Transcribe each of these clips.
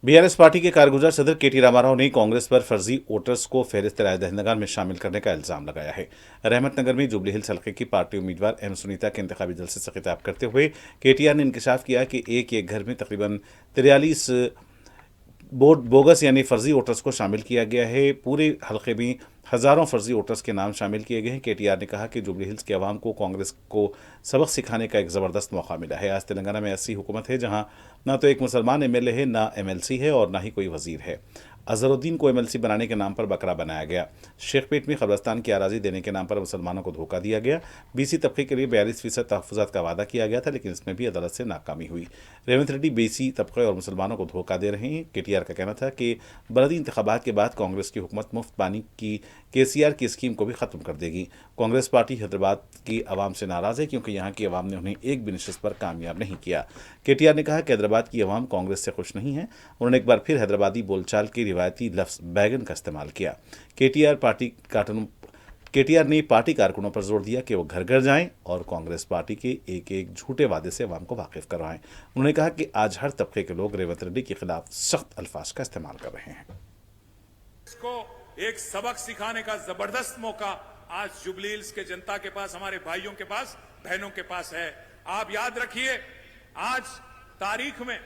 BRS party के कारगुजार सदर केटी रामाराव ने कांग्रेस पर फर्जी वोटर्स को फहरिस्त राय-दहिंदगान में शामिल करने का इल्जाम लगाया है। रहमतनगर में जुबली हिल्स हल्के की पार्टी उम्मीदवार एम सुनीता के इंतखाबी जलसे से खिताब करते हुए केटीआर ने इंकशाफ किया कि एक घर में तकरीबन 43 बोगस यानी फर्जी वोटर्स को शामिल किया गया है। पूरे हल्के में हजारों फर्जी वोटर्स के नाम शामिल किए गए हैं। केटीआर ने कहा कि जुबली हिल्स के अवाम को कांग्रेस को सबक सिखाने का एक जबरदस्त मौका मिला है। आज तेलंगाना में ऐसी हुकूमत है जहां ना तो एक मुसलमान एमएलए है, ना एमएलसी है और ना ही कोई वजीर है। अजहरुद्दीन को एमएलसी बनाने के नाम पर बकरा बनाया गया। शेखपेट में कब्रस्तान की आराजी देने के नाम पर मुसलमानों को धोखा दिया गया। बीसी तबके के लिए 42% तहफ़्फ़ुज़ात का वादा किया गया था, लेकिन इसमें भी अदालत से नाकामी हुई। रेवंत रेड्डी बीसी तबके और मुसलमानों को धोखा दे रहे हैं। केटीआर का कहना था कि बलदी इंतखाबात के बाद कांग्रेस की हुकूमत मुफ्त पानी की केसीआर की स्कीम को भी खत्म कर देगी। कांग्रेस पार्टी हैदराबाद की आवाम से नाराज है क्योंकि यहाँ की आवाम ने उन्हें एक भी नशिस्त पर कामयाब नहीं किया। केटीआर ने कहा कि हैदराबाद की आवाम कांग्रेस से खुश नहीं है। उन्होंने एक बार फिर हैदराबादी बोलचाल के रिवायती लफ्ज बैगन का इस्तेमाल किया। केटीआर ने पार्टी कारकुनों पर जोर दिया कि वो घर घर जाएं और कांग्रेस पार्टी के एक एक झूठे वादे से अवाम को वाकिफ करवाएं। उन्होंने कहा कि आज हर तबके के लोग रेवंत रेड्डी के खिलाफ सख्त अल्फाज का इस्तेमाल कर रहे हैं। इसको एक सबक सिखाने का जबरदस्त मौका आज जुबली हिल्स के जनता के पास, हमारे भाइयों के पास, बहनों के पास है। आप याद रखिए, आज तारीख में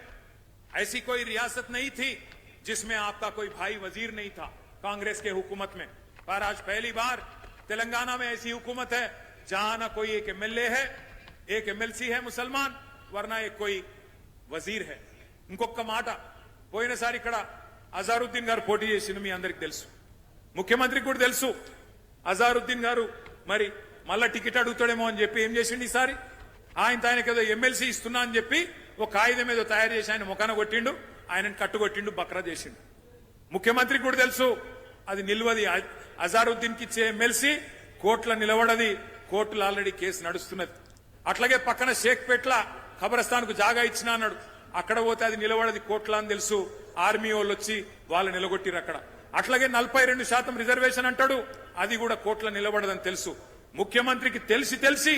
ऐसी कोई रियासत नहीं थी जिसमें आपका कोई भाई वजीर नहीं था कांग्रेस के हुकूमत में, पर आज पहली बार तेलंगाना में ऐसी हुकूमत है जहां ना कोई एक एमएलए है, एक एमएलसी है मुसलमान, वरना एक कोई वजीर है। ఇంకొక మాట, పోయినసారి ఇక్కడ అజారుద్దీన్ గారు పోటీ చేసిన మీ అందరికి తెలుసు, ముఖ్యమంత్రికి కూడా తెలుసు. అజారుద్దీన్ గారు మరి మళ్ళా టికెట్ అడుగుతాడేమో అని చెప్పి ఏం చేసిండు ఈసారి, ఆయనకి ఏదో ఎమ్మెల్సీ ఇస్తున్నా అని చెప్పి ఒక కాగితం ఏదో తయారు చేసి ఆయన ముఖాన కొట్టిండు, ఆయనను కట్టుకొట్టిండు, బక్రా చేసిండు. ముఖ్యమంత్రికి కూడా తెలుసు అది నిల్వది. అజారుద్దీన్ కి ఇచ్చే ఎమ్మెల్సీ కోర్టులో నిలబడది, కోర్టులో ఆల్రెడీ కేసు నడుస్తున్నది. అట్లాగే పక్కన షేక్పేట్ల ఖబరస్థాన్ కు జాగా ఇచ్చినా అన్నాడు, అక్కడ పోతే అది నిలబడది కోర్టులో అని తెలుసు. ఆర్మీ వాళ్ళు వచ్చి వాళ్ళు నిలగొట్టిరు అక్కడ. అట్లాగే 42% రిజర్వేషన్ అంటాడు, అది కూడా కోర్టులో నిలబడదని తెలుసు. ముఖ్యమంత్రికి తెలిసి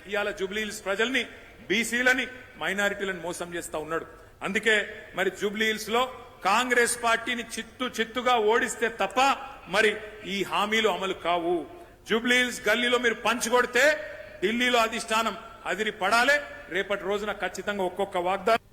ఇవాళ జూబ్లీ హిల్స్ ప్రజల్ని, బీసీలని, మైనారిటీలను మోసం చేస్తా ఉన్నాడు. అందుకే మరి జూబ్లీ హిల్స్ లో కాంగ్రెస్ పార్టీని చిత్తుగా ఓడిస్తే తప్ప మరి ఈ హామీలు అమలు కావు. జూబ్లీ హిల్స్ గల్లీలో మీరు పంచుకొడితే ఢిల్లీలో అధిష్టానం అదిరి పడాలే. రేపటి రోజున ఖచ్చితంగా ఒక్కొక్క వాగ్దానం